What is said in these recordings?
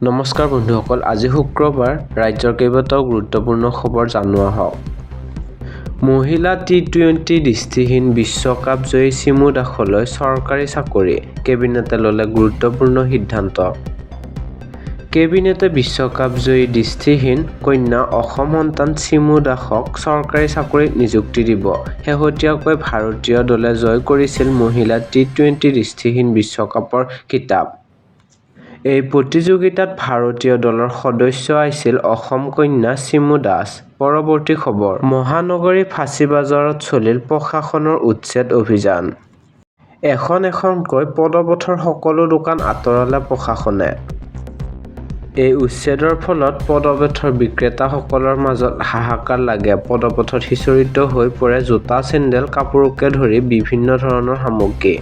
নমস্কাৰ বন্ধুসকল, আজি শুক্ৰবাৰ ৰাজ্যৰ কেইবাটাও গুৰুত্বপূৰ্ণ খবৰ জানোৱা হওক। মহিলা টি-20 দৃষ্টিহীন বিশ্বকাপ জয়ী চিমু দাসলৈ চৰকাৰী চাকৰি, কেবিনেটে ল'লে গুৰুত্বপূৰ্ণ সিদ্ধান্ত। কেবিনেটে বিশ্বকাপ জয়ী দৃষ্টিহীন কন্যা অসম সন্তান চিমু দাসক চৰকাৰী চাকৰিত নিযুক্তি দিব। শেহতীয়াকৈ ভাৰতীয় দলে জয় কৰিছিল মহিলা টি-20 দৃষ্টিহীন বিশ্বকাপৰ খিতাপ। এই প্ৰতিযোগিতাত ভাৰতীয় দলৰ সদস্য আছিল অসম কন্যা চিমু দাস। পৰৱৰ্তী খবৰ, মহানগৰী ফাঁচীবাজাৰত চলিল প্ৰশাসনৰ উচ্ছেদ অভিযান। এখন এখনকৈ পদপথৰ সকলো দোকান আঁতৰালে প্ৰশাসনে। এই উচ্ছেদৰ ফলত পদপথৰ বিক্ৰেতাসকলৰ মাজত হাহাকাৰ লাগে। পদপথত সিঁচৰিত হৈ পৰে জোতা, চেণ্ডেল, কাপোৰকে ধৰি বিভিন্ন ধৰণৰ সামগ্ৰী।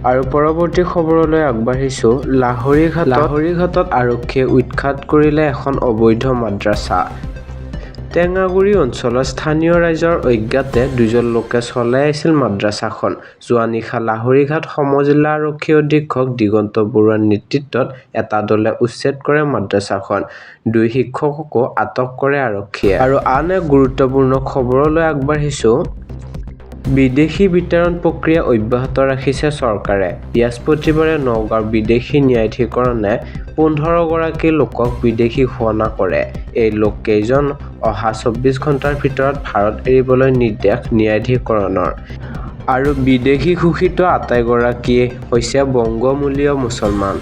আৰু পৰৱৰ্তী খবৰলৈ আগবাঢ়িছো। লাহৰীঘাটত আৰক্ষীয়ে উৎখাত কৰিলে এখন অবৈধ মাদ্ৰাছা। টেঙাগুৰি অঞ্চলৰ স্থানীয় ৰাইজৰ অজ্ঞাতে দুজন লোকে চলাই আছিল মাদ্ৰাছাখন। যোৱা নিশা লাহৰীঘাট সম-জিলা আৰক্ষী অধীক্ষক দিগন্ত বৰুৱাৰ নেতৃত্বত এটা দলে উচ্ছেদ কৰে মাদ্ৰাছাখন। 2 শিক্ষককো আটক কৰে আৰক্ষীয়ে। আৰু আন এক গুৰুত্বপূৰ্ণ খবৰলৈ আগবাঢ়িছো। বিদেশী বিতৰণ প্ৰক্ৰিয়া অব্যাহত ৰাখিছে চৰকাৰে। বৃহস্পতিবাৰে নগাঁৱৰ বিদেশী ন্যায়াধীকৰণে 15 গৰাকী লোকক বিদেশী ঘোষণা কৰে। এই লোককেইজন অহা 24 ঘণ্টাৰ ভিতৰত ভাৰত এৰিবলৈ নিৰ্দেশ ন্যায়াধীকৰণৰ। আৰু বিদেশী ঘোষিত আটাইগৰাকীয়ে হৈছে বংগমূলীয় মুছলমান।